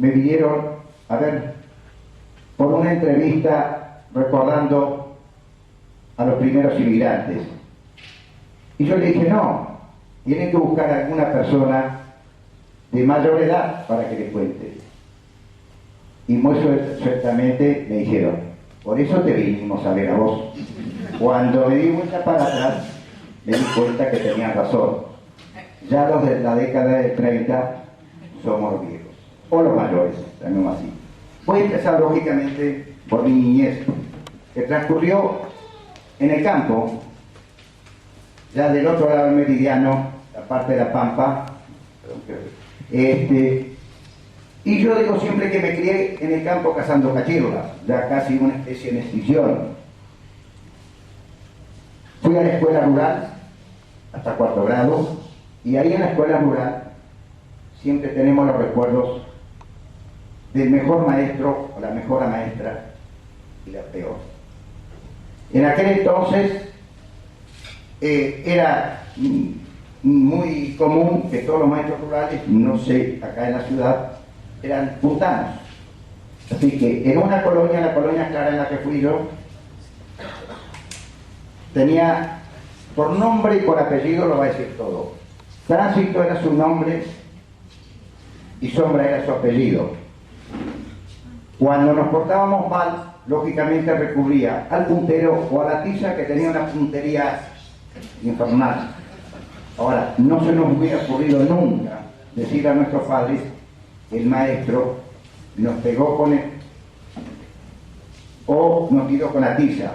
me vinieron a ver por una entrevista recordando a los primeros inmigrantes. Y yo le dije, no, tienen que buscar a alguna persona de mayor edad para que les cuente. Y muy sueltamente me dijeron, por eso te vinimos a ver a vos. Cuando me di vuelta para atrás, me di cuenta que tenían razón. Ya los de la década de 30 somos viejos, o los mayores, también así. Voy a empezar lógicamente por mi niñez, que transcurrió en el campo, ya del otro lado del meridiano, la parte de la Pampa, y yo digo siempre que me crié en el campo cazando cachirlas, ya casi una especie de extinción. Fui a la escuela rural hasta 4º grado, y ahí en la escuela rural siempre tenemos los recuerdos del mejor maestro o la mejor maestra y la peor. En aquel entonces era muy común que todos los maestros rurales, no sé, acá en la ciudad, eran puntanos. Así que en una colonia, la colonia Clara en la que fui yo, tenía por nombre y por apellido, lo va a decir todo. Tránsito era su nombre y Sombra era su apellido. Cuando nos portábamos mal, lógicamente recurría al puntero o a la tiza, que tenía una puntería infernal. Ahora, no se nos hubiera ocurrido nunca decir a nuestros padres que el maestro nos pegó con él o nos tiró con la tiza,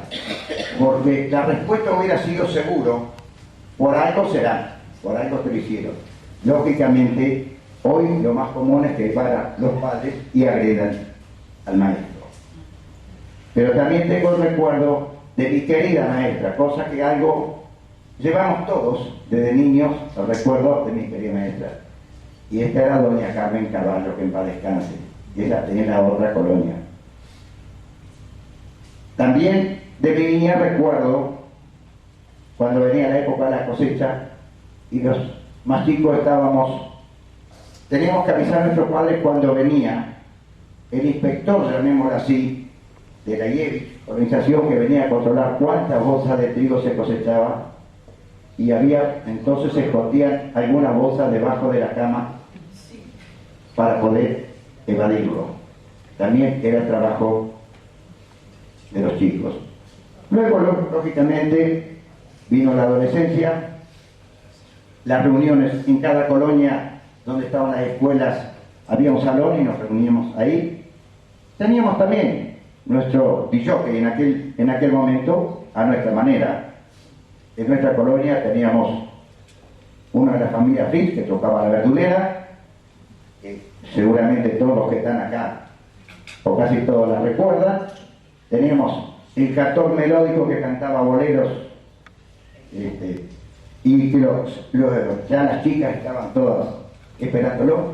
porque la respuesta hubiera sido seguro, por algo será, por algo te lo hicieron. Lógicamente, hoy lo más común es que vayan los padres y agredan al maestro. Pero también tengo el recuerdo de mi querida maestra, cosa que algo llevamos todos desde niños, el recuerdo de mi querida maestra. Y esta era doña Carmen Caballo, que en paz descanse, que ella tenía la otra colonia. También de mi niña recuerdo cuando venía la época de la cosecha y los más chicos teníamos que avisar a nuestros padres cuando venía el inspector, llamémoslo así, de la IEVI, organización que venía a controlar cuántas bolsas de trigo se cosechaba, y entonces se escondían algunas bolsas debajo de la cama para poder evadirlo. También era el trabajo de los chicos. Luego, lógicamente, vino la adolescencia, las reuniones en cada colonia donde estaban las escuelas, había un salón y nos reuníamos ahí. Teníamos también nuestro disjockey en aquel momento, a nuestra manera. En nuestra colonia teníamos una de las familias Fritz que tocaba la verdulera, que seguramente todos los que están acá, o casi todos la recuerdan. Teníamos el cantor melódico que cantaba boleros, y que ya las chicas estaban todas esperándolo,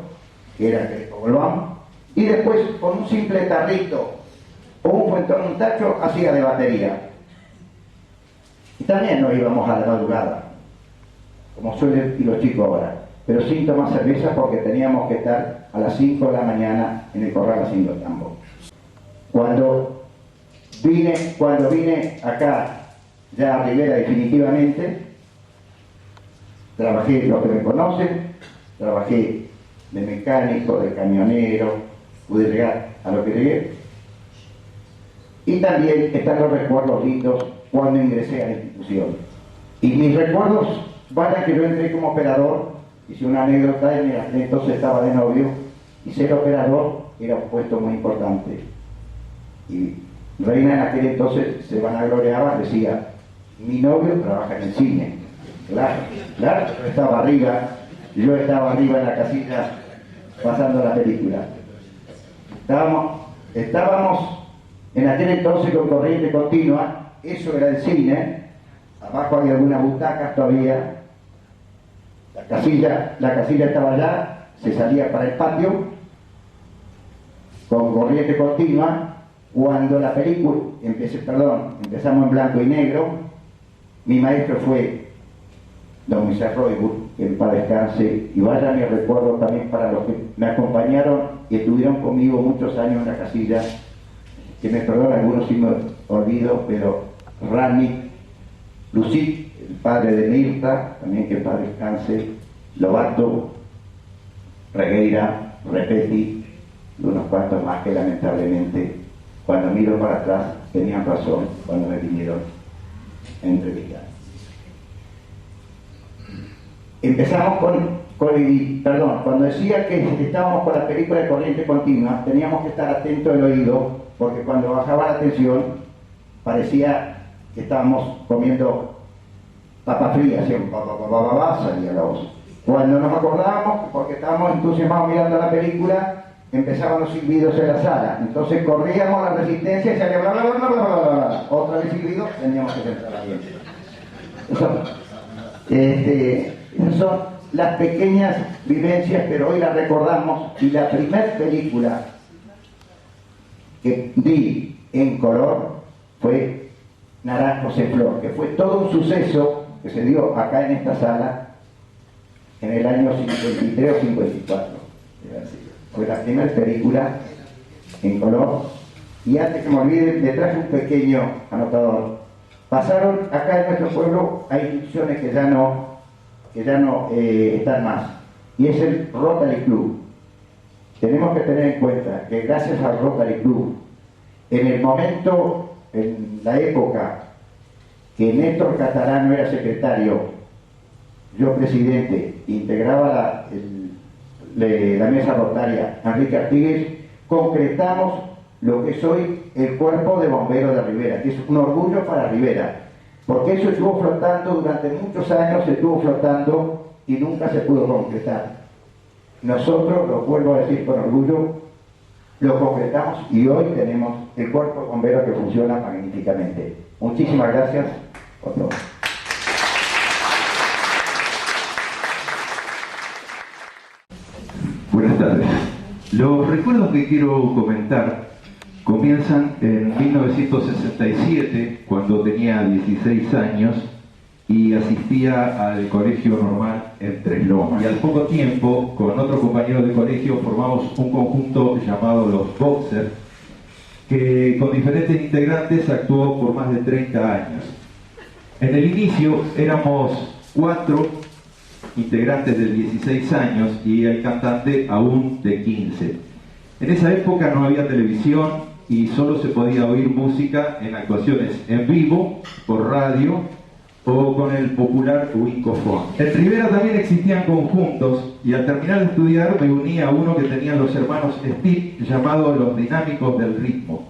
que era Greco Golbán, y después con un simple tarrito o un fuentón, un tacho, hacía de batería. Y también nos íbamos a la madrugada, como suelen ir los chicos ahora, pero sin tomar cerveza, porque teníamos que estar a las 5 de la mañana en el corral haciendo tambo. Cuando vine acá ya a Rivera definitivamente, trabajé, los que me conocen, trabajé de mecánico, de camionero, pude llegar a lo que llegué. Y también están los recuerdos lindos cuando ingresé a la institución. Y mis recuerdos van a que yo entré como operador, hice una anécdota, entonces estaba de novio, y ser operador era un puesto muy importante. Y Reina en aquel entonces se vanagloriaba, decía, mi novio trabaja en el cine. Claro, yo estaba arriba en la casilla pasando la película. Estábamos en aquel entonces con corriente continua, eso era el cine, abajo había algunas butacas todavía, la casilla estaba allá, se salía para el patio, con corriente continua. Cuando la película, empezamos en blanco y negro, mi maestro fue don Moisés Roywood, que en paz descanse, y vaya mi recuerdo también para los que me acompañaron y estuvieron conmigo muchos años en la casilla, que me perdonan algunos si me olvido, pero Rani, Lucit, el padre de Mirta, también que padre descanse, Lobato, Regueira, Repeti, y unos cuantos más que lamentablemente, cuando miro para atrás, tenían razón cuando me vinieron a entrevistar. Empezamos cuando decía que estábamos con la película de corriente continua, teníamos que estar atentos al oído, porque cuando bajaba la tensión, parecía que estábamos comiendo papa fría, salía la voz. Cuando nos acordábamos, porque estábamos entusiasmados mirando la película, empezaban los silbidos en la sala. Entonces corríamos la resistencia y salía bla bla bla bla bla bla bla. Otra vez silbido, teníamos que sentar ahí. Esas son las pequeñas vivencias, pero hoy las recordamos. Y la primera película que vi en color fue Naranjos en Flor, que fue todo un suceso que se dio acá en esta sala en el año 53 o 54. Fue la primera película en color. Y antes que me olvide, me traje un pequeño anotador. Pasaron acá en nuestro pueblo, hay instituciones que ya no están más, y es el Rotary Club. Tenemos que tener en cuenta que gracias al Rotary Club, en el momento, en la época que Néstor Catalano era secretario, yo presidente, integraba la mesa rotaria, Enrique Artigues, concretamos lo que es hoy el Cuerpo de Bomberos de Rivera, que es un orgullo para Rivera, porque eso estuvo flotando durante muchos años, y nunca se pudo concretar. Nosotros, lo vuelvo a decir con orgullo, lo concretamos y hoy tenemos el Cuerpo de Bomberos que funciona magníficamente. Muchísimas gracias por todo. Buenas tardes. Los recuerdos que quiero comentar comienzan en 1967, cuando tenía 16 años y asistía al colegio normal en Tres Lomas. Y al poco tiempo, con otro compañero de colegio, formamos un conjunto llamado Los Boxers, que con diferentes integrantes actuó por más de 30 años. En el inicio éramos 4 integrantes de 16 años y el cantante aún de 15. En esa época no había televisión y solo se podía oír música en actuaciones en vivo, por radio o con el popular Wincofón. En Rivera también existían conjuntos y al terminar de estudiar me uní a uno que tenían los hermanos Steve, llamado Los Dinámicos del Ritmo.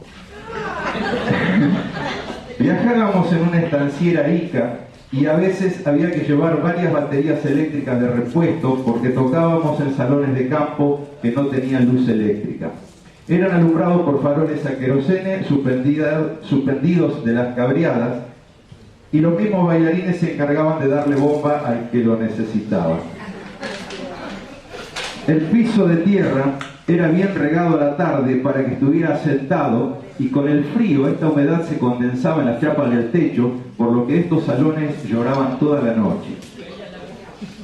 Viajábamos en una estanciera Ica y a veces había que llevar varias baterías eléctricas de repuesto porque tocábamos en salones de campo que no tenían luz eléctrica. Eran alumbrados por faroles a querosene suspendidos de las cabriadas y los mismos bailarines se encargaban de darle bomba al que lo necesitaba. El piso de tierra era bien regado a la tarde para que estuviera sentado y con el frío esta humedad se condensaba en las chapas del techo, por lo que estos salones lloraban toda la noche.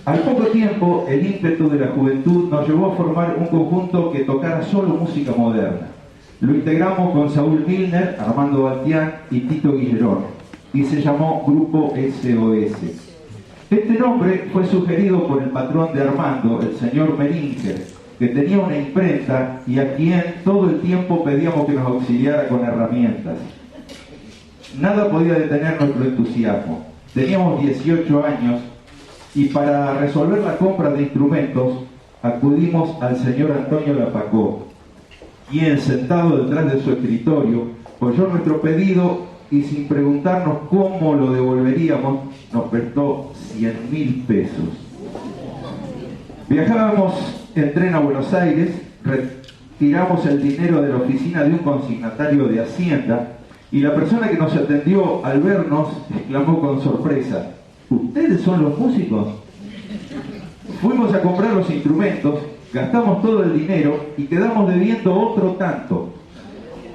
Al poco tiempo, el ímpetu de la juventud nos llevó a formar un conjunto que tocara solo música moderna. Lo integramos con Saúl Milner, Armando Batián y Tito Guillerón, y se llamó Grupo SOS. Este nombre fue sugerido por el patrón de Armando, el señor Meringer, que tenía una imprenta y a quien todo el tiempo pedíamos que nos auxiliara con herramientas. Nada podía detener nuestro entusiasmo. Teníamos 18 años y para resolver la compra de instrumentos acudimos al señor Antonio Lapacó, quien, sentado detrás de su escritorio, oyó nuestro pedido y sin preguntarnos cómo lo devolveríamos, nos prestó 100.000 pesos. Viajábamos en tren a Buenos Aires, retiramos el dinero de la oficina de un consignatario de Hacienda y la persona que nos atendió al vernos exclamó con sorpresa: ¿ustedes son los músicos? Fuimos a comprar los instrumentos, gastamos todo el dinero y quedamos debiendo otro tanto,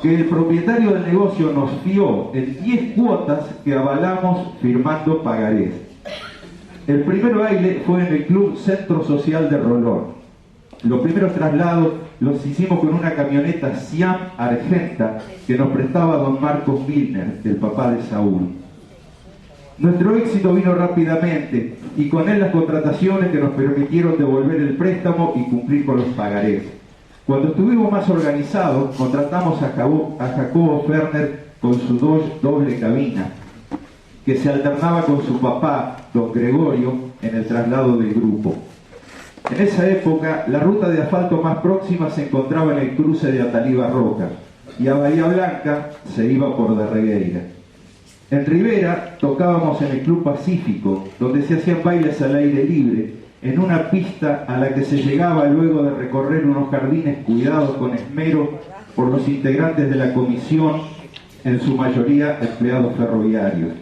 que el propietario del negocio nos fió en 10 cuotas que avalamos firmando pagarés. El primer baile fue en el Club Centro Social de Rolón. Los primeros traslados los hicimos con una camioneta Siam Argenta que nos prestaba don Marcos Milner, el papá de Saúl. Nuestro éxito vino rápidamente y con él las contrataciones que nos permitieron devolver el préstamo y cumplir con los pagarés. Cuando estuvimos más organizados, contratamos a Jacobo Ferner con su Dodge doble cabina, que se alternaba con su papá, don Gregorio, en el traslado del grupo. En esa época, la ruta de asfalto más próxima se encontraba en el cruce de Ataliba Roca, y a Bahía Blanca se iba por de Regueira. En Rivera tocábamos en el Club Pacífico, donde se hacían bailes al aire libre, en una pista a la que se llegaba luego de recorrer unos jardines cuidados con esmero por los integrantes de la comisión, en su mayoría empleados ferroviarios.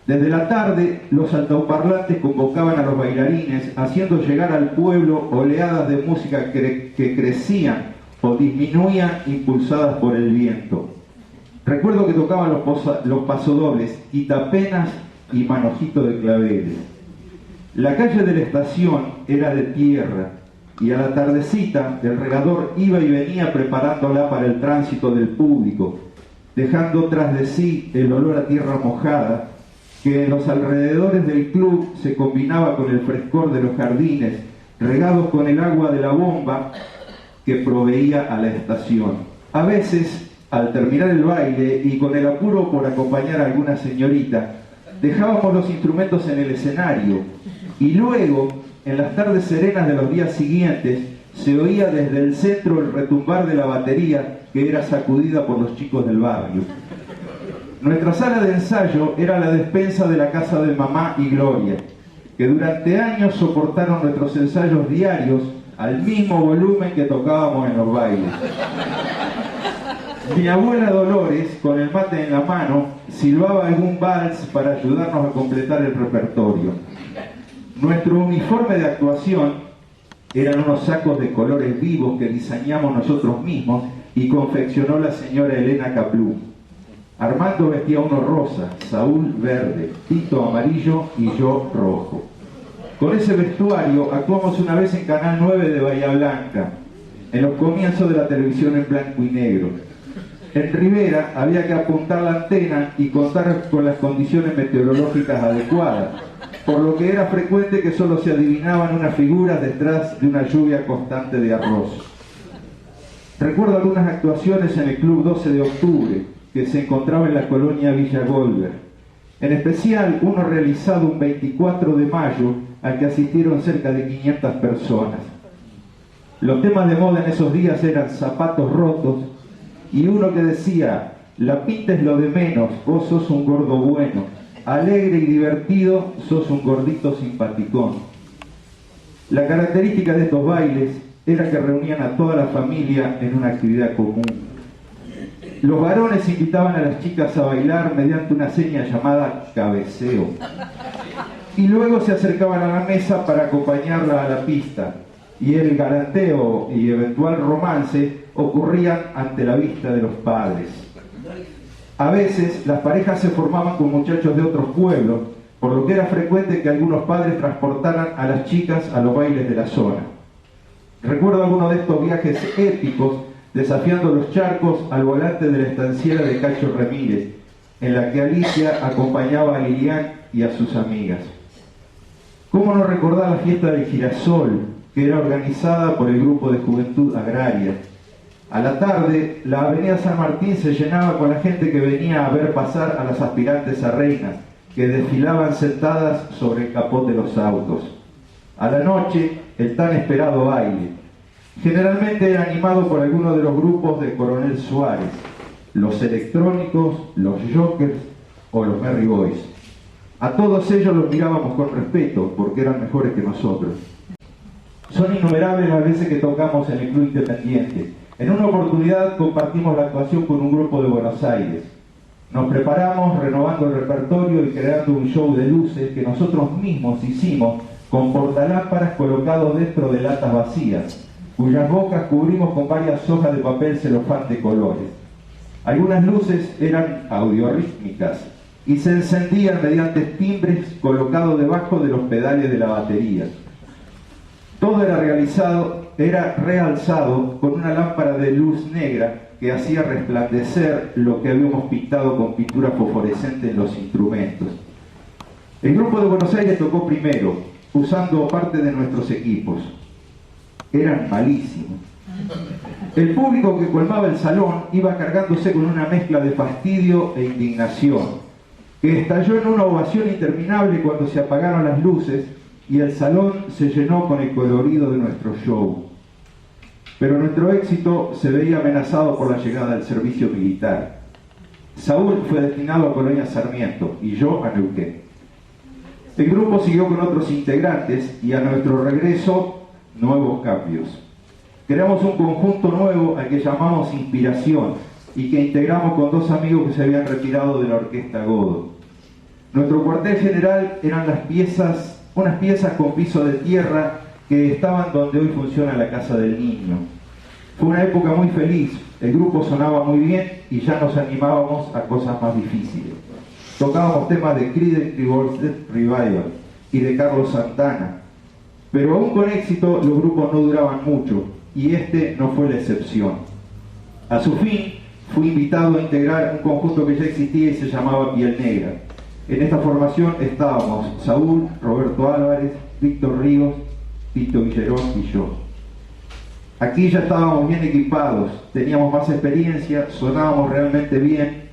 Desde la tarde, los altoparlantes convocaban a los bailarines, haciendo llegar al pueblo oleadas de música que crecían o disminuían impulsadas por el viento. Recuerdo que tocaban los pasodobles, quitapenas y manojito de claveles. La calle de la estación era de tierra y a la tardecita el regador iba y venía preparándola para el tránsito del público, dejando tras de sí el olor a tierra mojada que en los alrededores del club se combinaba con el frescor de los jardines, regados con el agua de la bomba que proveía a la estación. A veces, al terminar el baile y con el apuro por acompañar a alguna señorita, dejábamos los instrumentos en el escenario y luego, en las tardes serenas de los días siguientes, se oía desde el centro el retumbar de la batería que era sacudida por los chicos del barrio. Nuestra sala de ensayo era la despensa de la casa de mamá y Gloria, que durante años soportaron nuestros ensayos diarios al mismo volumen que tocábamos en los bailes. Mi abuela Dolores, con el mate en la mano, silbaba algún vals para ayudarnos a completar el repertorio. Nuestro uniforme de actuación eran unos sacos de colores vivos que diseñamos nosotros mismos y confeccionó la señora Elena Caplú. Armando vestía uno rosa, Saúl verde, Tito amarillo y yo rojo. Con ese vestuario actuamos una vez en Canal 9 de Bahía Blanca, en los comienzos de la televisión en blanco y negro. En Rivera había que apuntar la antena y contar con las condiciones meteorológicas adecuadas, por lo que era frecuente que solo se adivinaban unas figuras detrás de una lluvia constante de arroz. Recuerdo algunas actuaciones en el Club 12 de Octubre, que se encontraba en la colonia Villa Goldberg. En especial, uno realizado un 24 de mayo, al que asistieron cerca de 500 personas. Los temas de moda en esos días eran Zapatos Rotos y uno que decía: la pinta es lo de menos, vos sos un gordo bueno, alegre y divertido, sos un gordito simpaticón. La característica de estos bailes era que reunían a toda la familia en una actividad común. Los varones invitaban a las chicas a bailar mediante una seña llamada cabeceo. Y luego se acercaban a la mesa para acompañarla a la pista. Y el galanteo y eventual romance ocurrían ante la vista de los padres. A veces las parejas se formaban con muchachos de otros pueblos, por lo que era frecuente que algunos padres transportaran a las chicas a los bailes de la zona. Recuerdo algunos de estos viajes épicos desafiando los charcos al volante de la estanciera de Cacho Ramírez, en la que Alicia acompañaba a Lilian y a sus amigas. ¿Cómo no recordar la fiesta del girasol, que era organizada por el Grupo de Juventud Agraria? A la tarde, la avenida San Martín se llenaba con la gente que venía a ver pasar a las aspirantes a reinas, que desfilaban sentadas sobre el capot de los autos. A la noche, el tan esperado baile. Generalmente era animado por alguno de los grupos de Coronel Suárez, los electrónicos, los Jokers o los Merry Boys. A todos ellos los mirábamos con respeto porque eran mejores que nosotros. Son innumerables las veces que tocamos en el Club Independiente. En una oportunidad compartimos la actuación con un grupo de Buenos Aires. Nos preparamos renovando el repertorio y creando un show de luces que nosotros mismos hicimos con portalámparas colocados dentro de latas vacías, cuyas bocas cubrimos con varias hojas de papel celofán de colores. Algunas luces eran audiorítmicas y se encendían mediante timbres colocados debajo de los pedales de la batería. Todo era realizado era realzado con una lámpara de luz negra que hacía resplandecer lo que habíamos pintado con pintura fosforescente en los instrumentos. El grupo de Buenos Aires tocó primero, usando parte de nuestros equipos. Eran malísimos. El público que colmaba el salón iba cargándose con una mezcla de fastidio e indignación, que estalló en una ovación interminable cuando se apagaron las luces y el salón se llenó con el colorido de nuestro show. Pero nuestro éxito se veía amenazado por la llegada del servicio militar. Saúl fue destinado a Colonia Sarmiento y yo a Neuquén. El grupo siguió con otros integrantes y a nuestro regreso, nuevos cambios. Creamos un conjunto nuevo al que llamamos Inspiración y que integramos con 2 amigos que se habían retirado de la Orquesta Godó. Nuestro cuartel general eran unas piezas con piso de tierra que estaban donde hoy funciona la Casa del Niño. Fue una época muy feliz, el grupo sonaba muy bien y ya nos animábamos a cosas más difíciles. Tocábamos temas de Creedence Clearwater Revival y de Carlos Santana, pero aún con éxito los grupos no duraban mucho y este no fue la excepción. A su fin, fui invitado a integrar un conjunto que ya existía y se llamaba Piel Negra. En esta formación estábamos Saúl, Roberto Álvarez, Víctor Ríos, Tito Villerón y yo. Aquí ya estábamos bien equipados, teníamos más experiencia, sonábamos realmente bien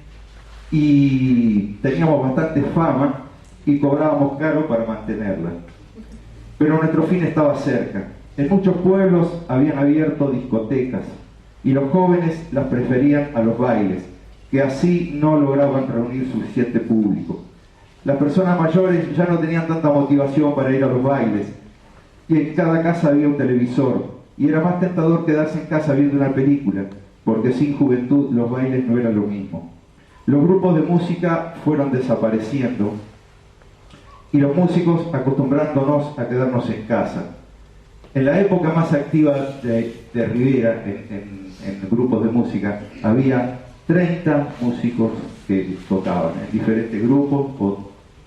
y teníamos bastante fama y cobrábamos caro para mantenerla. Pero nuestro fin estaba cerca. En muchos pueblos habían abierto discotecas y los jóvenes las preferían a los bailes, que así no lograban reunir suficiente público. Las personas mayores ya no tenían tanta motivación para ir a los bailes y en cada casa había un televisor y era más tentador quedarse en casa viendo una película, porque sin juventud los bailes no eran lo mismo. Los grupos de música fueron desapareciendo y los músicos acostumbrándonos a quedarnos en casa. En la época más activa de Rivera, en grupos de música, había 30 músicos que tocaban en diferentes grupos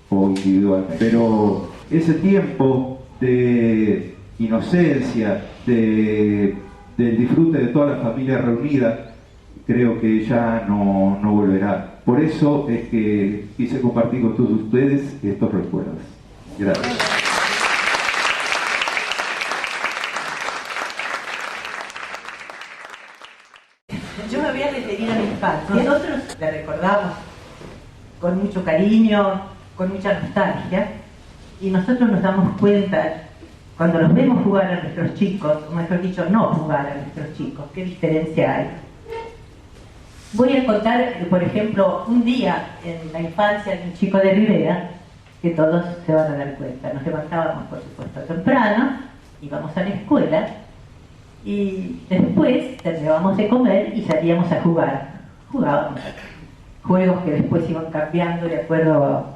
o individualmente. Pero ese tiempo de inocencia, del disfrute de toda la familia reunida, creo que ya no volverá. Por eso es que quise compartir con todos ustedes estos recuerdos. Gracias. Yo me voy a referir a mi infancia. Nosotros la recordamos con mucho cariño, con mucha nostalgia, y nosotros nos damos cuenta, cuando los vemos jugar a nuestros chicos, o mejor dicho, no jugar a nuestros chicos, qué diferencia hay. Voy a contar, por ejemplo, un día en la infancia de un chico de Rivera, que todos se van a dar cuenta. Nos levantábamos, por supuesto, temprano, íbamos a la escuela, y después terminábamos de comer y salíamos a jugar. Jugábamos juegos que después iban cambiando de acuerdo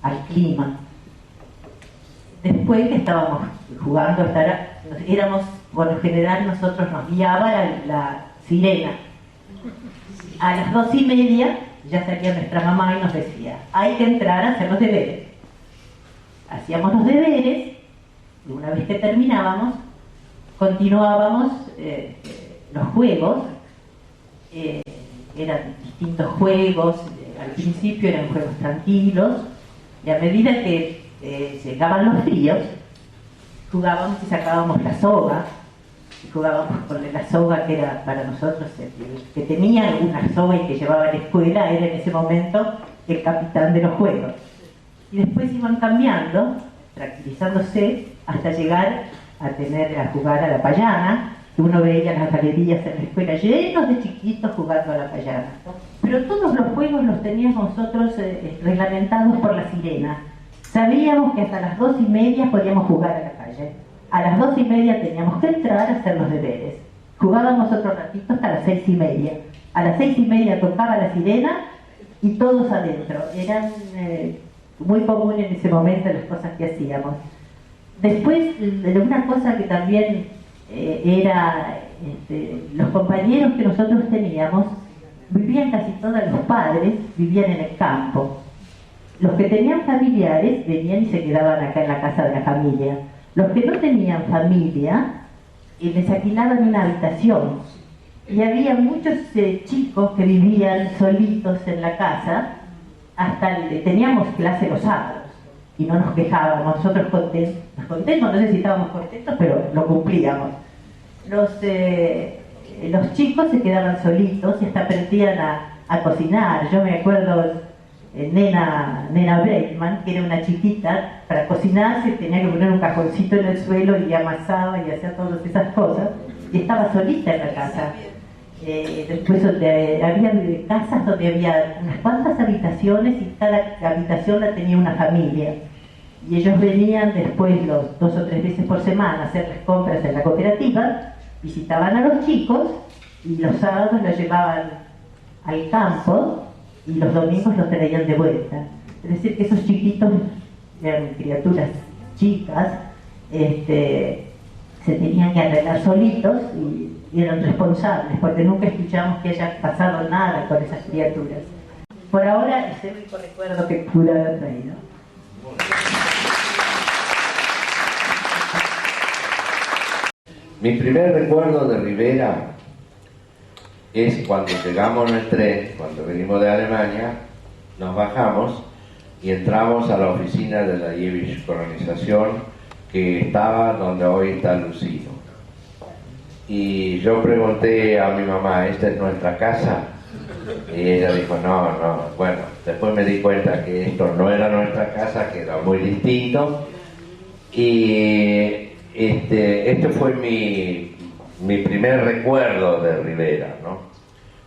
al clima. Después que estábamos jugando, éramos, por lo general nosotros nos guiaba la sirena. A las 2:30 ya salía nuestra mamá y nos decía: hay que entrar a hacer los deberes. Hacíamos los deberes y una vez que terminábamos, continuábamos los juegos. Eran distintos juegos, al principio eran juegos tranquilos, y a medida que llegaban los fríos, jugábamos y sacábamos la soga, y jugábamos con la soga que era para nosotros, el que tenía alguna soga y que llevaba a la escuela era en ese momento el capitán de los juegos. Y después iban cambiando, tranquilizándose, hasta llegar a jugar a la payana, que uno veía las galerías en la escuela llenos de chiquitos jugando a la payana. Pero todos los juegos los teníamos nosotros reglamentados por la sirena. Sabíamos que hasta las 2:30 podíamos jugar a la calle. A las 2:30 teníamos que entrar a hacer los deberes. Jugábamos otro ratito hasta las 6:30. A las 6:30 tocaba la sirena y todos adentro. Eran muy comunes en ese momento las cosas que hacíamos. Después, una cosa que también era, los compañeros que nosotros teníamos, vivían casi todos los padres, vivían en el campo. Los que tenían familiares venían y se quedaban acá en la casa de la familia. Los que no tenían familia y les alquilaban una habitación. Y había muchos chicos que vivían solitos en la casa, teníamos clase los sábados y no nos quejábamos, nosotros contentos, no sé si estábamos contentos, pero lo cumplíamos. Los chicos se quedaban solitos y hasta aprendían a cocinar. Yo me acuerdo, Nena Breitman, que era una chiquita, para cocinar se tenía que poner un cajoncito en el suelo y amasaba y hacía todas esas cosas, y estaba solita en la casa. Después había casas donde había unas cuantas habitaciones y cada habitación la tenía una familia, y ellos venían después 2 o 3 veces por semana a hacer las compras en la cooperativa, visitaban a los chicos y los sábados los llevaban al campo y los domingos los traían de vuelta. Es decir, que esos chiquitos eran criaturas chicas, se tenían que arreglar solitos y eran responsables, porque nunca escuchamos que haya pasado nada con esas criaturas. Por ahora es el único recuerdo que pude haber traído. Mi primer recuerdo de Rivera es cuando llegamos en el tren, cuando venimos de Alemania, nos bajamos y entramos a la oficina de la Yiddish Colonización, que estaba donde hoy está Lucino. Y yo pregunté a mi mamá, ¿esta es nuestra casa? Y ella dijo, no. Bueno, después me di cuenta que esto no era nuestra casa, que era muy distinto. Y este fue mi primer recuerdo de Rivera, ¿no?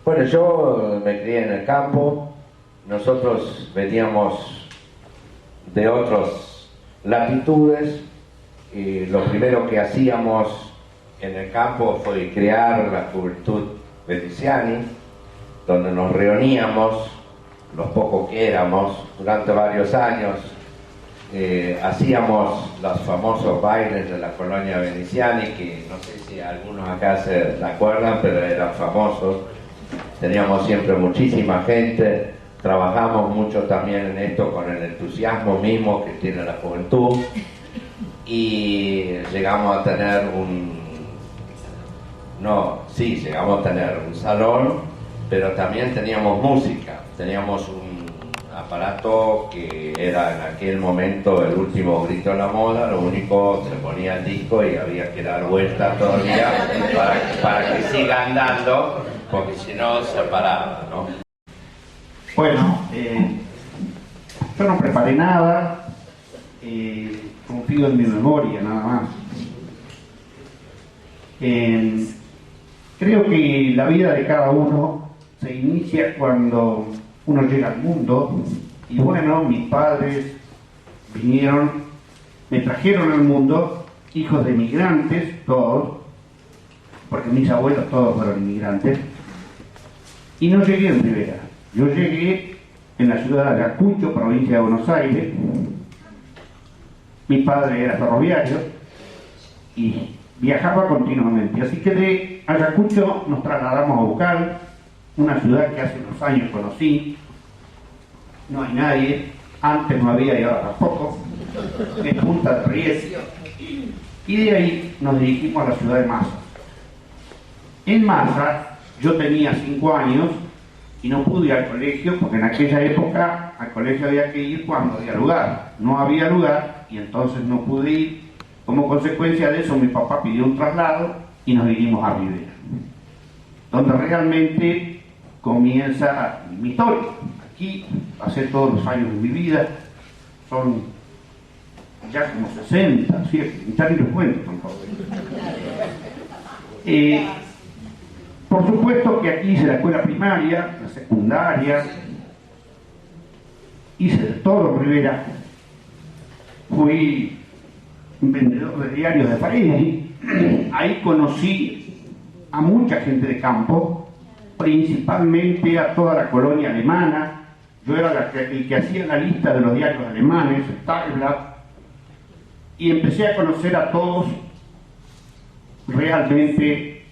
Bueno, yo me crié en el campo, nosotros veníamos de otras latitudes, y lo primero que hacíamos en el campo fue crear la Juventud Veneziani, donde nos reuníamos, los pocos que éramos, durante varios años. Hacíamos los famosos bailes de la colonia Veneziani, que no sé si algunos acá se acuerdan, pero eran famosos. Teníamos siempre muchísima gente, trabajamos mucho también en esto con el entusiasmo mismo que tiene la juventud, y llegamos a tener llegamos a tener un salón, pero también teníamos música, teníamos un aparato que era en aquel momento el último grito de la moda, lo único se ponía el disco y había que dar vuelta todavía para que siga andando, porque si no se paraba, ¿no? Bueno, yo no preparé nada, confío en mi memoria nada más. Creo que la vida de cada uno se inicia cuando uno llega al mundo, y bueno, mis padres me trajeron al mundo, hijos de inmigrantes, todos, porque mis abuelos todos fueron inmigrantes, y no llegué en Rivera, yo llegué en la ciudad de Ayacucho, provincia de Buenos Aires. Mi padre era ferroviario y viajaba continuamente, así que de Ayacucho nos trasladamos a Bucal, una ciudad que hace unos años conocí. No hay nadie, antes no había y ahora tampoco, es Punta del Riez, y de ahí nos dirigimos a la ciudad de Massa. En Massa yo tenía 5 años y no pude ir al colegio, porque en aquella época al colegio había que ir cuando había lugar, no había lugar y entonces no pude ir. Como consecuencia de eso mi papá pidió un traslado y nos vinimos a Rivera, donde realmente comienza mi historia. Aquí pasé todos los años de mi vida, son ya como 60, ¿cierto? Ya ni los cuento tampoco. Por supuesto que aquí hice la escuela primaria, la secundaria, hice de todo en Rivera, fui vendedor de diarios de París, ahí conocí a mucha gente de campo, principalmente a toda la colonia alemana. Yo era el que hacía la lista de los diarios alemanes, el Tageblatt, y empecé a conocer a todos, realmente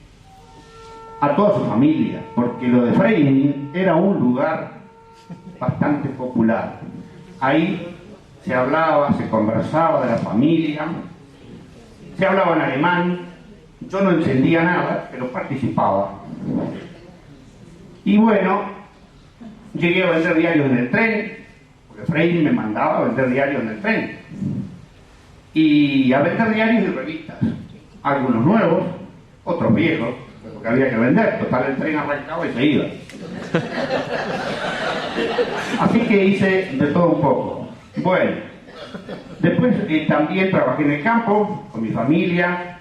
a toda su familia, porque lo de Freining era un lugar bastante popular. Ahí se hablaba, se conversaba de la familia, se hablaba en alemán, Yo no entendía nada, pero participaba. Y bueno, llegué a vender diarios en el tren, porque Freire me mandaba a vender diarios en el tren. Y a vender diarios y revistas. Algunos nuevos, otros viejos, porque había que vender. Total, el tren arrancaba y se iba. Así que hice de todo un poco. Bueno, después también trabajé en el campo, con mi familia,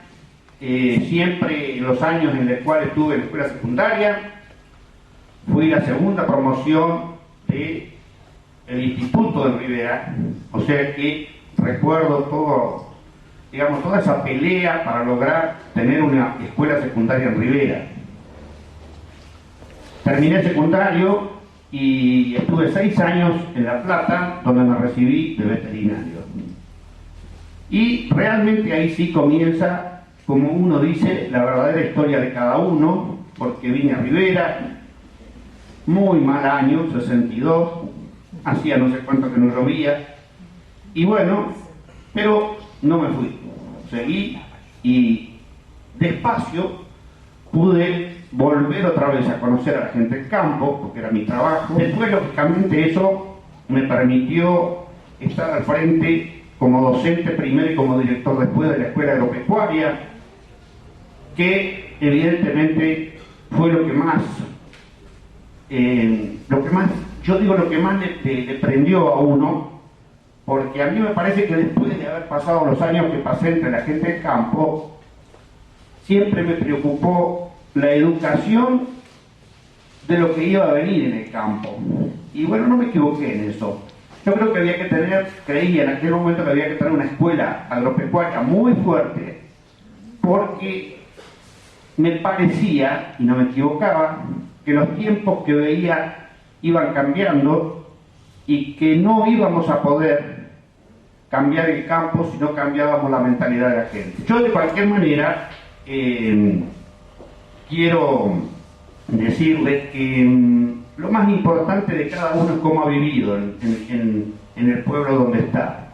siempre en los años en los cuales estuve en la escuela secundaria. Fui la segunda promoción del Instituto de Rivera, o sea que recuerdo todo, digamos, toda esa pelea para lograr tener una escuela secundaria en Rivera. Terminé el secundario y estuve 6 años en La Plata, donde me recibí de veterinario. Y realmente ahí sí comienza, como uno dice, la verdadera historia de cada uno, porque vine a Rivera, muy mal año, 62, hacía no sé cuánto que no llovía, y bueno, pero no me fui, seguí y despacio pude volver otra vez a conocer a la gente del campo, porque era mi trabajo. Después, lógicamente, eso me permitió estar al frente como docente primero y como director después de la Escuela Agropecuaria, que evidentemente fue lo que más, lo que más le prendió a uno, porque a mí me parece que después de haber pasado los años que pasé entre la gente del campo, siempre me preocupó la educación de lo que iba a venir en el campo. Y bueno, no me equivoqué en eso. Yo creo que había que tener, creía en aquel momento que había que tener una escuela agropecuaria muy fuerte, porque me parecía, y no me equivocaba, que los tiempos que veía iban cambiando y que no íbamos a poder cambiar el campo si no cambiábamos la mentalidad de la gente. Yo, de cualquier manera, quiero decirles que lo más importante de cada uno es cómo ha vivido en el pueblo donde está.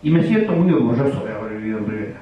Y me siento muy orgulloso de haber vivido en Rivera.